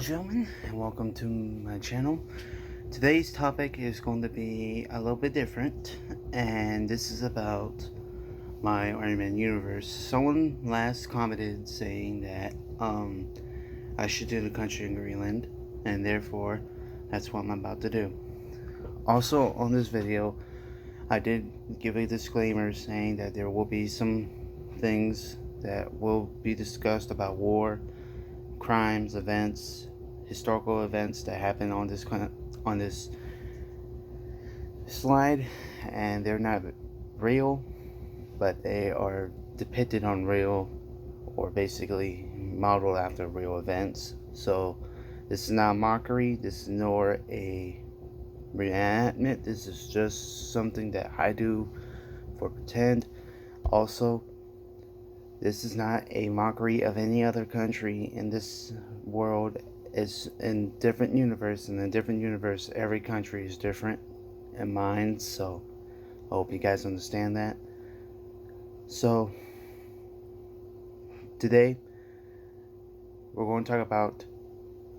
gentlemen, and welcome to my channel. Today's topic is going to be a little bit different, and this is about my Iron Man universe. Someone last commented saying that I should do the country in Greenland, and therefore that's what I'm about to do. Also, on this video, I did give a disclaimer saying that there will be some things that will be discussed about war, crimes, events, historical events that happen on this slide, and they're not real, but they are depicted on real, or basically modeled after real events. So this is not a mockery, this is nor a reenactment, this is just something that I do for pretend. Also, this is not a mockery of any other country in this world. It's in different universe, and in a different universe every country is different in mind, so I hope you guys understand that. So today we're going to talk about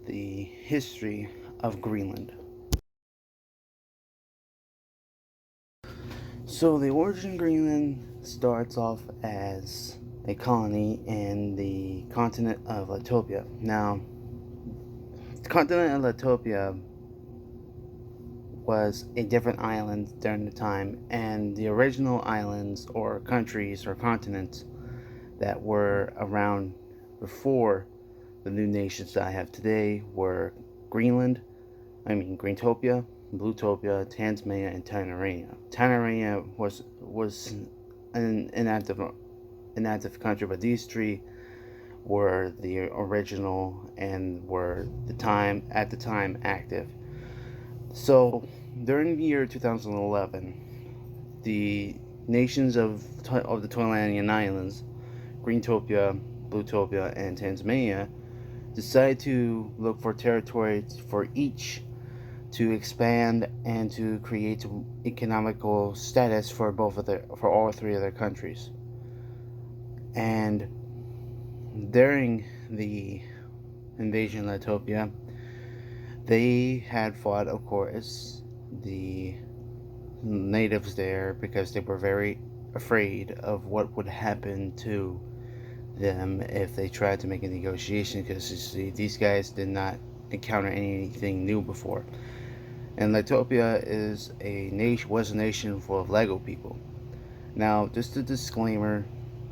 the history of Greenland. So the origin of Greenland starts off as a colony in the continent of Latopia. Now, the continent of Latopia was a different island during the time, and the original islands or countries or continents that were around before the new nations that I have today were Greentopia, Bluetopia, Tasmania, and Tainarania. Tainarania was an inactive country, but these three were the original and were at the time active. So during the year 2011, the nations of the Greenlandian islands, Greentopia, Bluetopia, and Tasmania, decided to look for territory for each to expand and to create economical status for all three of their countries. And during the invasion of Latopia, they had fought, of course, the natives there because they were very afraid of what would happen to them if they tried to make a negotiation, because you see, these guys did not encounter anything new before. And Latopia was a nation full of Lego people. Now, just a disclaimer,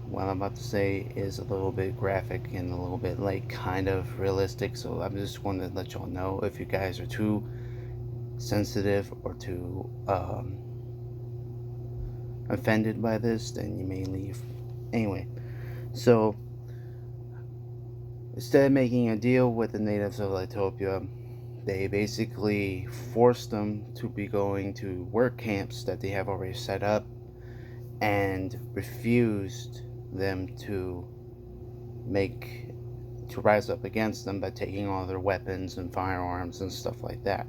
what I'm about to say is a little bit graphic and a little bit kind of realistic, so I'm just going to let y'all know if you guys are too sensitive or too offended by this, then you may leave. Anyway, so instead of making a deal with the natives of Latopia, they basically forced them to be going to work camps that they have already set up, and refused them to rise up against them by taking all their weapons and firearms and stuff like that.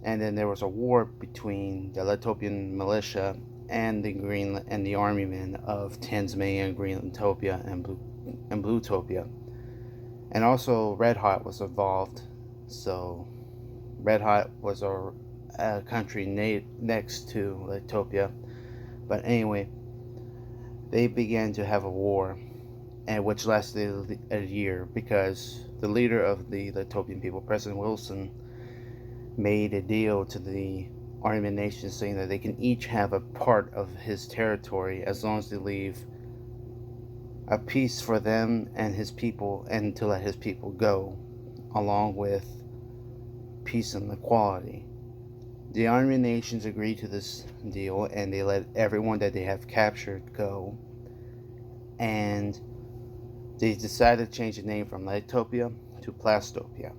And then there was a war between the Latopian militia and the army men of Tasmania, Greenlandtopia, and Bluetopia. And also Red Hot was involved. So Red Hot was a country next to Latopia. But anyway, they began to have a war, and which lasted a year, because the leader of the Latopian people, President Wilson, made a deal to the Aryan nations saying that they can each have a part of his territory as long as they leave a piece for them and his people, and to let his people go, along with peace and equality. The Aryan nations agreed to this deal, and they let everyone that they have captured go, and they decided to change the name from Latopia to Plastopia.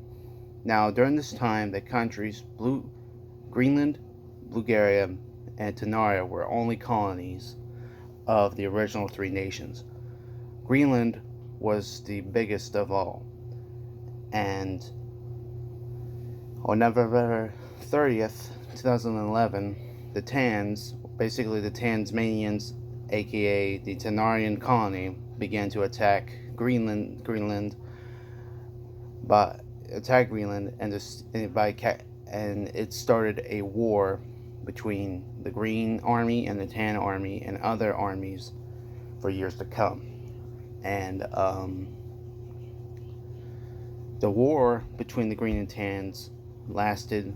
Now, during this time, the countries Greenland, Bulgaria, and Tainarania were only colonies of the original three nations. Greenland was the biggest of all, and on November 30th, 2011, the Tasmanians, aka the Tainarian colony, began to attack Greenland but attacked Greenland, and it started a war between the Green Army and the Tan Army and other armies for years to come. And the war between the Green and Tans lasted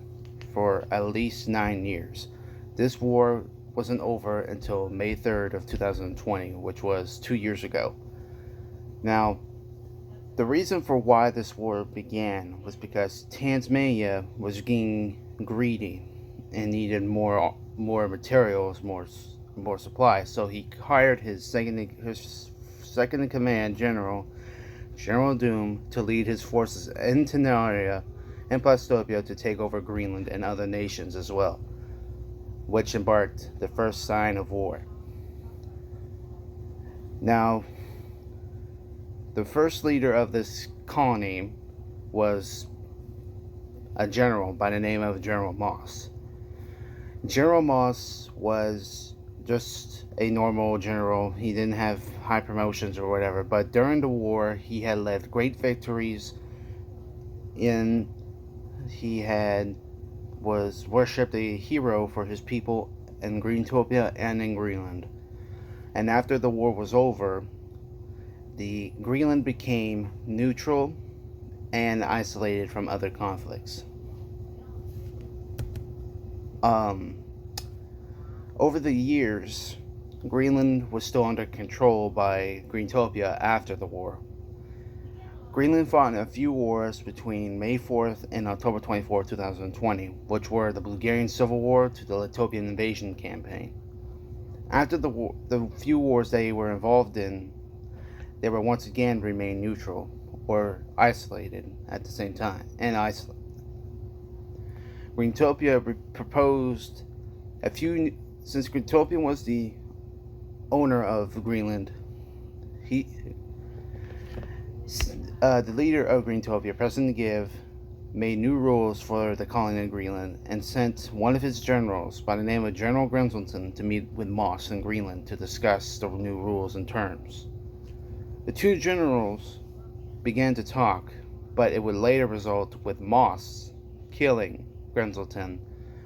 for at least 9 years. This war wasn't over until May 3rd of 2020, which was 2 years ago. Now, the reason for why this war began was because Tasmania was getting greedy and needed more materials, more supplies. So he hired his second in command General Doom to lead his forces into Narnia and Plastopia to take over Greenland and other nations as well, which embarked the first sign of war. Now, the first leader of this colony was a general by the name of General Moss. General Moss was just a normal general. He didn't have high promotions or whatever, but during the war he had led great victories was worshipped a hero for his people in Greentopia and in Greenland. And after the war was over, the Greenland became neutral and isolated from other conflicts. Over the years, Greenland was still under control by Greentopia after the war. Greenland fought in a few wars between May 4th and October 24th, 2020, which were the Bulgarian Civil War to the Litopian invasion campaign. After the war, the few wars they were involved in, they were once again remained neutral or isolated at the same time, Greentopia proposed since Greentopia was the owner of Greenland, the leader of Greentopia, President Give, made new rules for the colony of Greenland and sent one of his generals by the name of General Grensleton to meet with Moss in Greenland to discuss the new rules and terms. The two generals began to talk, but it would later result with Moss killing Grensleton,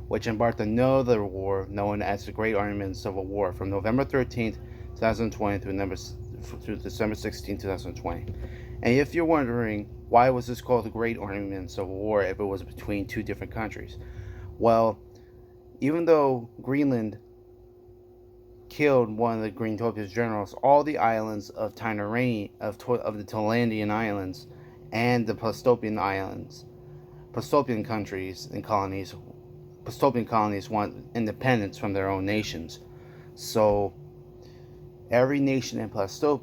which embarked another war known as the Great Armenian Civil War from November 13th, 2020 through December 16th, 2020. And if you're wondering why was this called the Great Armenian Civil War if it was between two different countries, well, even though Greenland killed one of the Greentopia's generals, all the islands of Tynerania, of the Greenlandian islands and the Plastopian islands, Plastopian countries and colonies, Plastopian colonies want independence from their own nations. So every nation in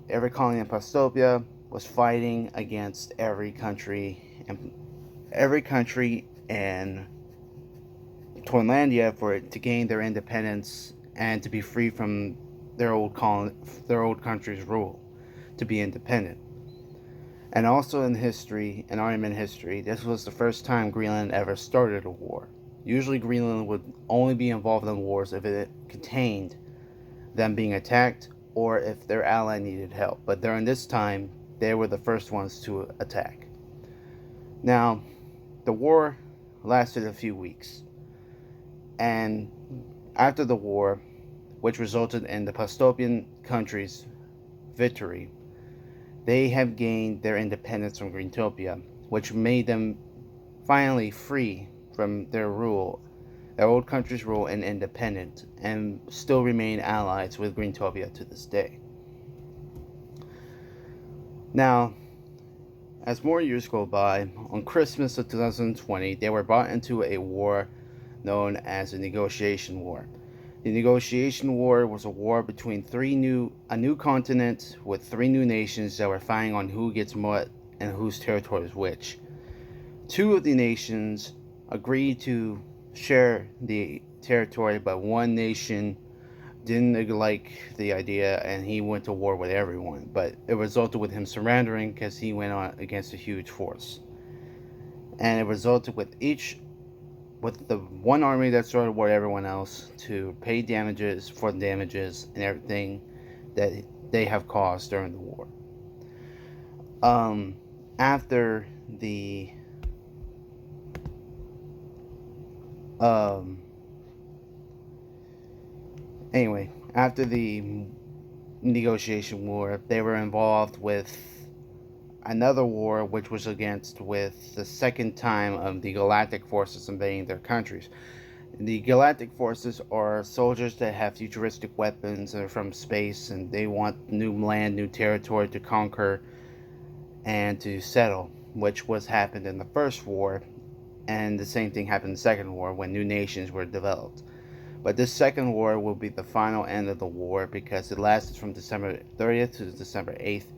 every colony in Plastopia was fighting against every country in Greenlandia for it to gain their independence and to be free from their old country's rule, to be independent. And also in Aryan history, this was the first time Greenland ever started a war. Usually Greenland would only be involved in wars if it contained them being attacked or if their ally needed help. But during this time, they were the first ones to attack. Now, the war lasted a few weeks. And after the war, which resulted in the Plastopian country's victory, they have gained their independence from Greentopia, which made them finally free from their old country's rule, and independent, and still remain allies with Greentopia to this day. Now, as more years go by, on Christmas of 2020, they were brought into a war known as the Negotiation War. The Negotiation War was a war between a new continent with three new nations that were fighting on who gets what and whose territory is which. Two of the nations agreed to share the territory, but one nation didn't like the idea and he went to war with everyone. But it resulted with him surrendering because he went on against a huge force. And it resulted with the one army that started war everyone else to pay damages for damages and everything that they have caused during the war. After the um anyway, after the negotiation war, they were involved with another war, which was against with the second time of the galactic forces invading their countries. The galactic forces are soldiers that have futuristic weapons and are from space, and they want new land, new territory to conquer and to settle, which was happened in the first war, and the same thing happened in the second war when new nations were developed. But this second war will be the final end of the war because it lasted from December 30th to December 8th.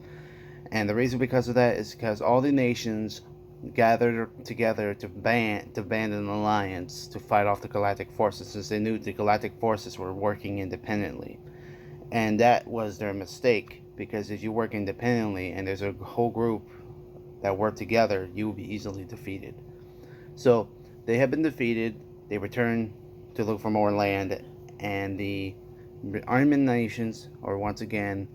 And the reason because of that is because all the nations gathered together to band an alliance to fight off the galactic forces, since they knew the galactic forces were working independently. And that was their mistake, because if you work independently and there's a whole group that work together, you will be easily defeated. So they have been defeated. They return to look for more land, and the Aryan nations are once again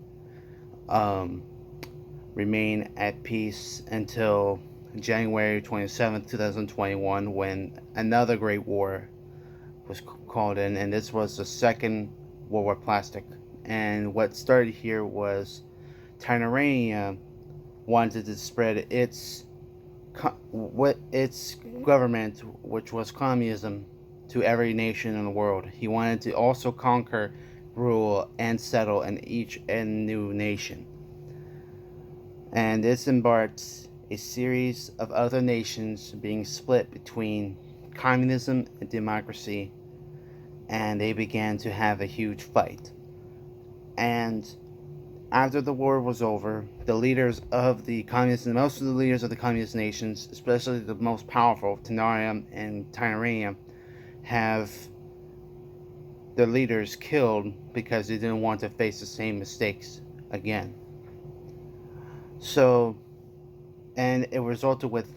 remain at peace until January 27th, 2021, when another great war was called in, and this was the Second World War Plastic. And what started here was Tyrannia wanted to spread its government, which was communism, to every nation in the world. He wanted to also conquer, rule, and settle in each and new nation. And this embarked a series of other nations being split between communism and democracy, and they began to have a huge fight. And after the war was over, the leaders of the communist, most of the leaders of the communist nations, especially the most powerful, Tanaria and Tyrannia, have their leaders killed because they didn't want to face the same mistakes again. So, and it resulted with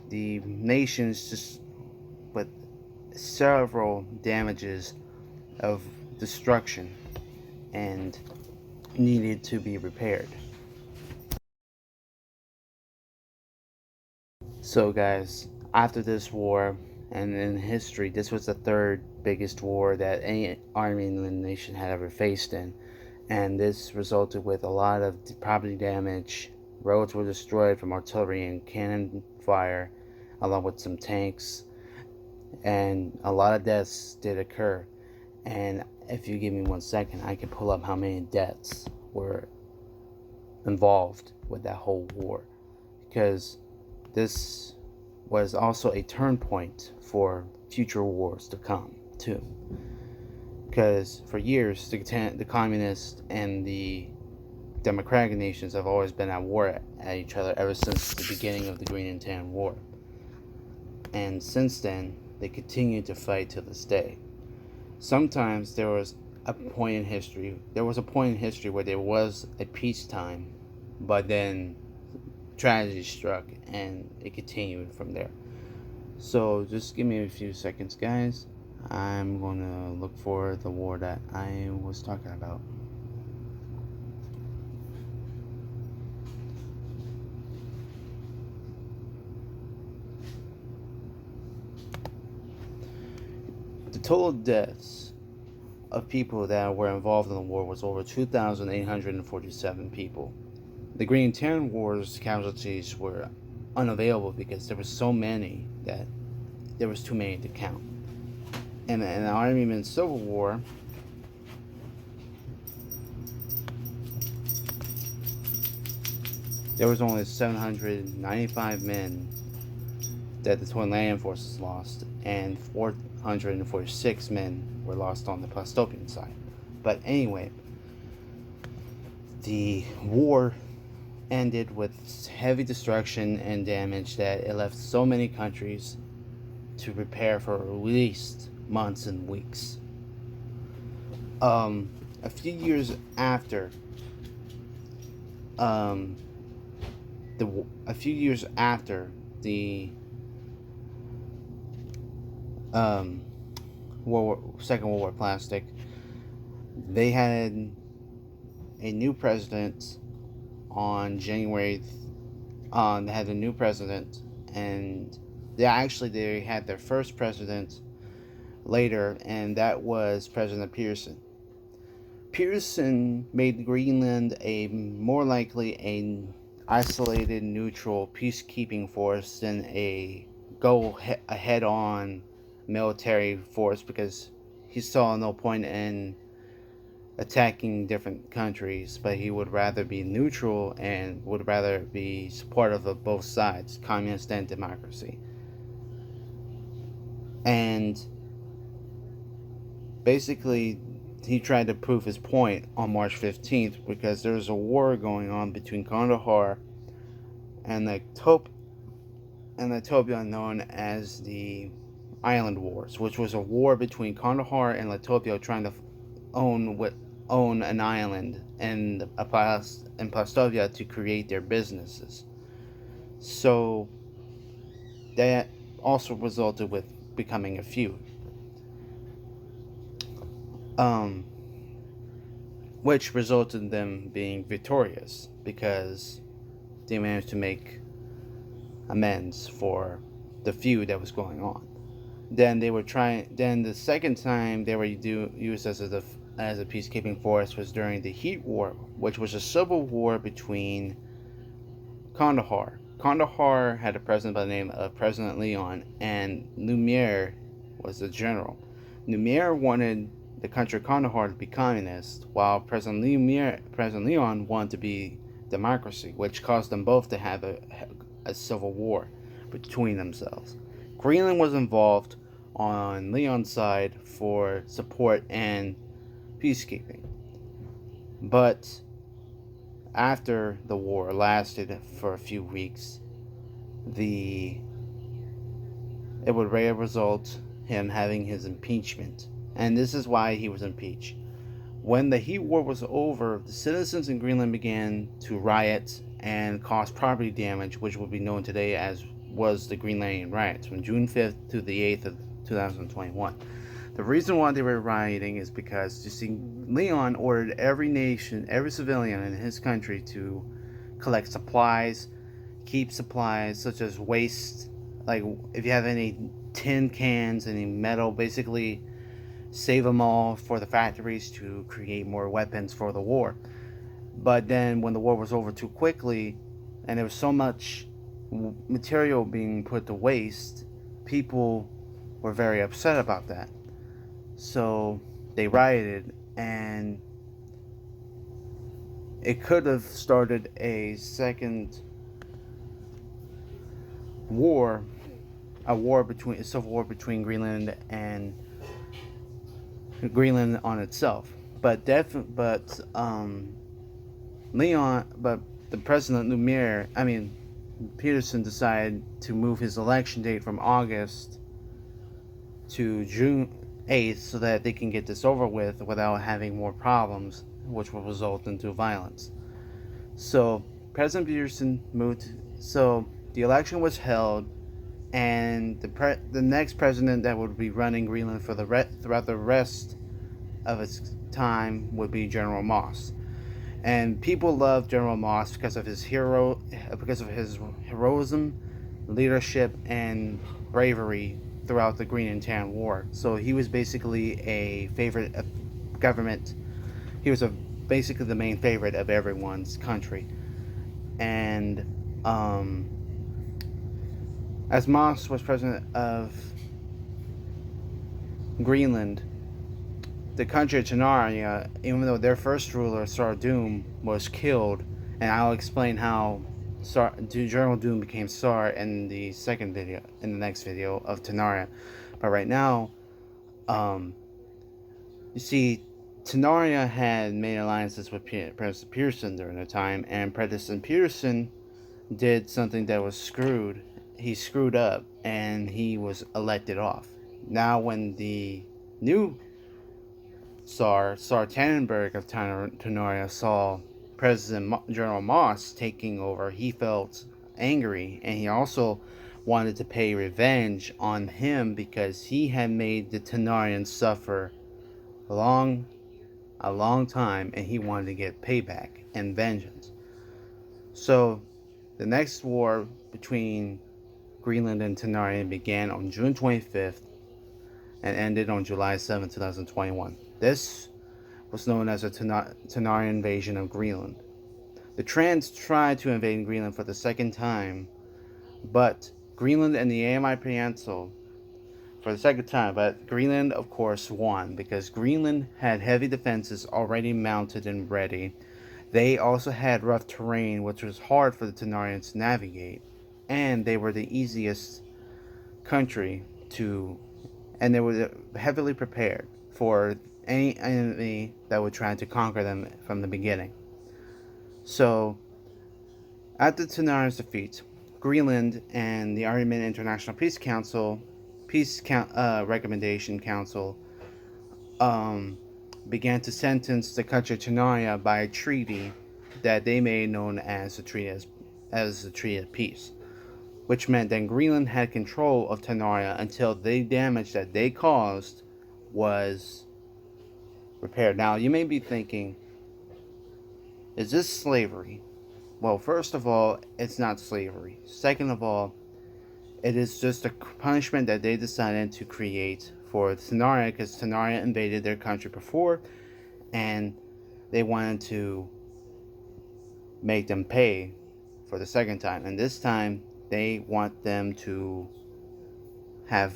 the nations just with several damages of destruction and needed to be repaired. So guys, after this war, and in history, this was the third biggest war that any Aryan nation had ever faced in. And this resulted with a lot of property damage. Roads were destroyed from artillery and cannon fire, along with some tanks, and a lot of deaths did occur. And if you give me 1 second, I can pull up how many deaths were involved with that whole war, because this was also a turn point for future wars to come too. Because for years, the communists and the democratic nations have always been at war at each other ever since the beginning of the Greenlandian War. And since then, they continue to fight to this day. Sometimes there was a point in history where there was a peacetime, but then tragedy struck and it continued from there. So just give me a few seconds, guys. I'm going to look for the war that I was talking about. The total deaths of people that were involved in the war was over 2,847 people. The Greenlandian War's casualties were unavailable because there were so many that there was too many to count. And in the Aryan Civil War, there was only 795 men that the Greenlandian forces lost, and 446 men were lost on the Plastopian side. But anyway, the war ended with heavy destruction and damage that it left so many countries to prepare for at least months and weeks. A few years after the Second World War Plastic, they had a new president on January They had a new president, and they had their first president later, and that was President Pearson. Pearson made Greenland a more likely a isolated, neutral, peacekeeping force than a head-on military force, because he saw no point in attacking different countries, but he would rather be neutral and would rather be supportive of both sides, communist and democracy. And basically, he tried to prove his point on March 15th, because there's a war going on between Kandahar and Ethiopia, known as the Island Wars, which was a war between Kandahar and Ethiopia trying to own an island and Plastovia to create their businesses. So that also resulted with becoming a feud, which resulted in them being victorious because they managed to make amends for the feud that was going on. Then the second time they were used as a peacekeeping force was during the Heat War, which was a civil war between Kandahar. Kandahar had a president by the name of President Leon, and Lumiere was the general. Lumiere wanted the country of Kandahar to be communist, while President Leon wanted to be democracy, which caused them both to have a civil war between themselves. Greenland was involved on Leon's side for support and peacekeeping. But after the war lasted for a few weeks, it would result him having his impeachment. And this is why he was impeached. When the Heat War was over, the citizens in Greenland began to riot and cause property damage, which will be known today as was the Greenlandian Riots, from June 5th to the 8th of 2021. The reason why they were rioting is because, you see, Leon ordered every civilian in his country to collect supplies, keep supplies such as waste, like if you have any tin cans, any metal, basically save them all for the factories to create more weapons for the war. But then when the war was over too quickly and there was so much material being put to waste, people were very upset about that. So they rioted, and it could have started a second war, a civil war between Greenland and Greenland on itself. But the President Pearson decided to move his election date from August to June 8th so that they can get this over with without having more problems, which will result into violence. So President Pearson moved. So the election was held, and the next president that would be running Greenland for throughout the rest of its time would be General Moss. And people loved General Moss because of his heroism, leadership, and bravery throughout the Greenlandian War. So he was basically a favorite of government. He was basically the main favorite of everyone's country. And as Moss was president of Greenland, the country of Tanaria, even though their first ruler, Sar Doom, was killed, and I'll explain how General Doom became Sar in the next video of Tanaria. But right now, you see, Tanaria had made alliances with President Pearson during the time, and President Pearson did something that was screwed. He screwed up, and he was elected off. Now, when the new Tsar Tannenberg of Tanaria saw General Moss taking over, he felt angry, and he also wanted to pay revenge on him because he had made the Tanarians suffer a long time, and he wanted to get payback and vengeance. So The next war between Greenland and Tenarian began on June 25th and ended on July 7, 2021. This was known as the Tenarian invasion of Greenland. The Trans tried to invade Greenland for the second time, but Greenland and the AMI Peninsula for the second time, but Greenland, of course, won because Greenland had heavy defenses already mounted and ready. They also had rough terrain, which was hard for the Tenarians to navigate, and they were the easiest country to, and they were heavily prepared for any enemy that would try to conquer them from the beginning. So, after the Tenarians' defeat, Greenland and the Aryan International Peace Recommendation Council began to sentence the country of Tenaria by a treaty that they made known as the Treaty of Peace, which meant that Greenland had control of Tenaria until the damage that they caused was repaired. Now, you may be thinking, is this slavery? Well, first of all, it's not slavery. Second of all, it is just a punishment that they decided to create for Tenaria because Tenaria invaded their country before and they wanted to make them pay for the second time. And this time, they want them to have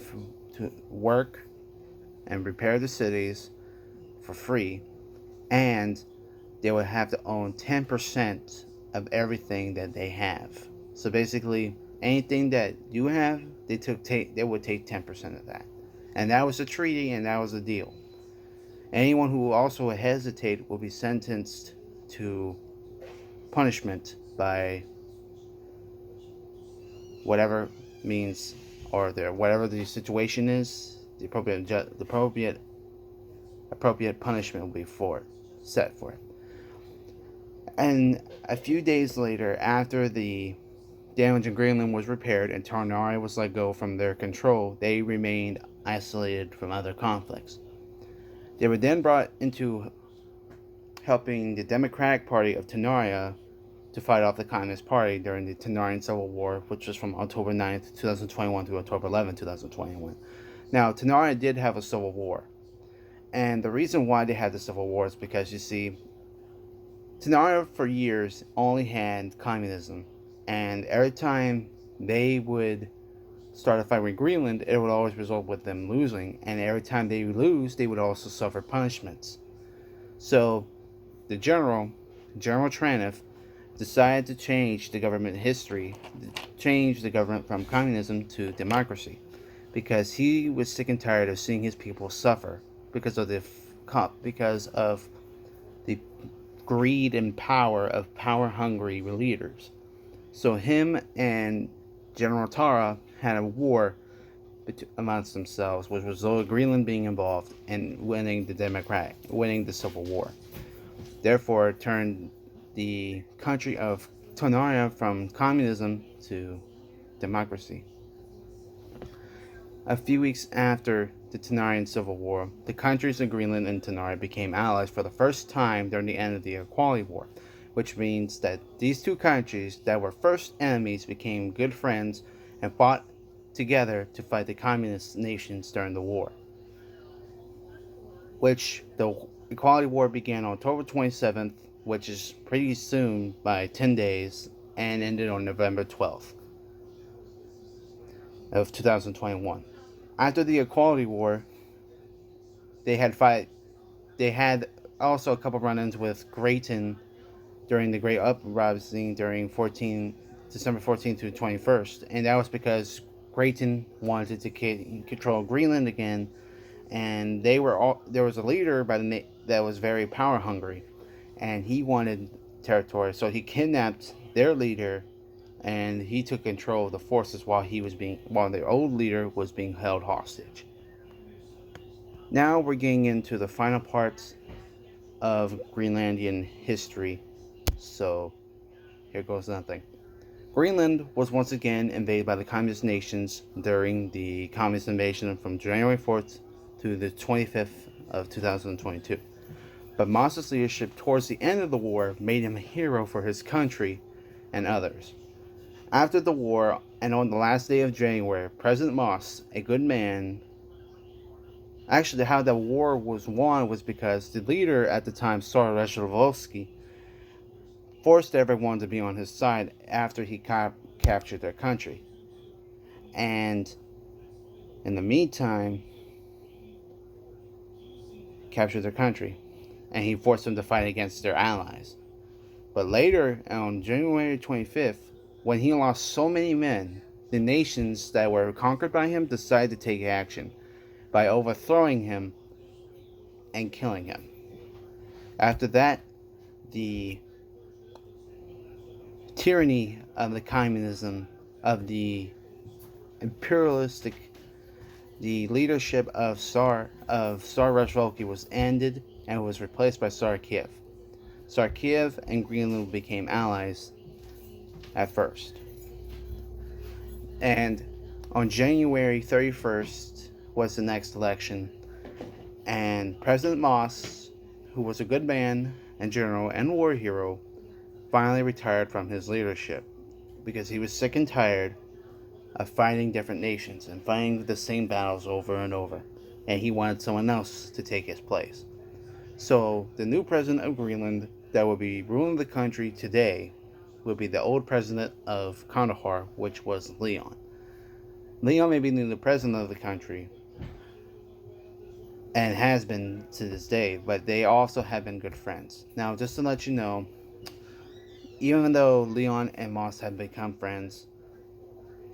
to work and repair the cities for free, and they would have to own 10% of everything that they have. So basically, anything that you have, they would take 10% of that. And that was the treaty, and that was the deal. Anyone who also hesitate will be sentenced to punishment by whatever means or whatever the situation is. The appropriate punishment will be set for it. And a few days later, after the damage in Greenland was repaired and Tenaria was let go from their control, they remained isolated from other conflicts. They were then brought into helping the Democratic Party of Tenaria to fight off the Communist Party during the Tenarian Civil War, which was from October 9th, 2021 to October 11th, 2021. Now, Tenaria did have a civil war. And the reason why they had the civil war is because, you see, Tenaria for years only had communism. And every time they would start a fight with Greenland, it would always result with them losing. And every time they lose, they would also suffer punishments. So the General Traniff, decided to change the government from communism to democracy, because he was sick and tired of seeing his people suffer because of the greed and power of power-hungry leaders. So him and General Tara had a war amongst themselves, which resulted in Greenland being involved and winning the Civil War. Therefore, it turned the country of Tenaria from communism to democracy. A few weeks after the Tenarian Civil War, the countries of Greenland and Tenaria became allies for the first time during the end of the Equality War, which means that these two countries that were first enemies became good friends and fought together to fight the communist nations during the war. Which the Equality War began on October 27th, which is pretty soon by 10 days, and ended on November 12th of 2021. After the Equality War, they had also a couple run-ins with Grayton during the Great Uprising during December 14th to 21st, and that was because Grayton wanted to control Greenland again, and there was a leader that was very power hungry, and he wanted territory, so he kidnapped their leader, and he took control of the forces while the old leader was being held hostage. Now we're getting into the final parts of Greenlandian history, so here goes nothing. Greenland was once again invaded by the communist nations during the communist invasion from January 4th to the 25th of 2022. But Moss's leadership towards the end of the war made him a hero for his country and others. After the war, and on the last day of January, President Moss, a good man, actually, how the war was won was because the leader at the time, Tsar Reshelovsky, forced everyone to be on his side after he captured their country. And in the meantime, captured their country. And he forced them to fight against their allies. But later, on January 25th, when he lost so many men, the nations that were conquered by him decided to take action by overthrowing him and killing him. After that, the tyranny of the communism, of the imperialistic, the leadership of Tsar Reshelovsky was ended and was replaced by Tsar Kiev. Tsar Kiev and Greenland became allies at first. And on January 31st was the next election, and President Moss, who was a good man and general and war hero, finally retired from his leadership because he was sick and tired of fighting different nations and fighting the same battles over and over, and he wanted someone else to take his place. So the new president of Greenland that will be ruling the country today will be the old president of Kandahar, which was Leon. Leon may be the new president of the country and has been to this day, but they also have been good friends. Now, just to let you know, even though Leon and Moss had become friends,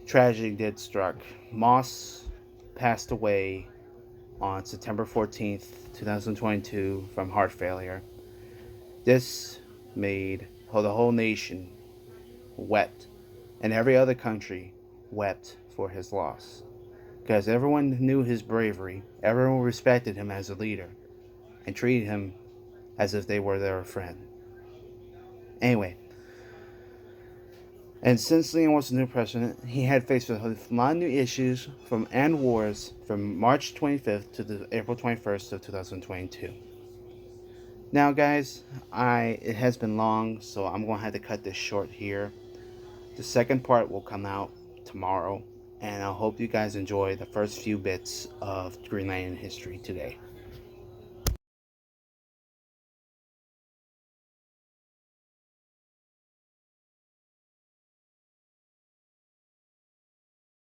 tragedy did struck. Moss passed away on September 14th, 2022 from heart failure. This made the whole nation wept, and every other country wept for his loss. Because everyone knew his bravery, everyone respected him as a leader, and treated him as if they were their friend. Anyway, and since Leon was the new president, he had faced a lot of new issues and wars from March 25th to the April 21st of 2022. Now, guys, it has been long, so I'm going to have to cut this short here. The second part will come out tomorrow, and I hope you guys enjoy the first few bits of Greenlandian history today.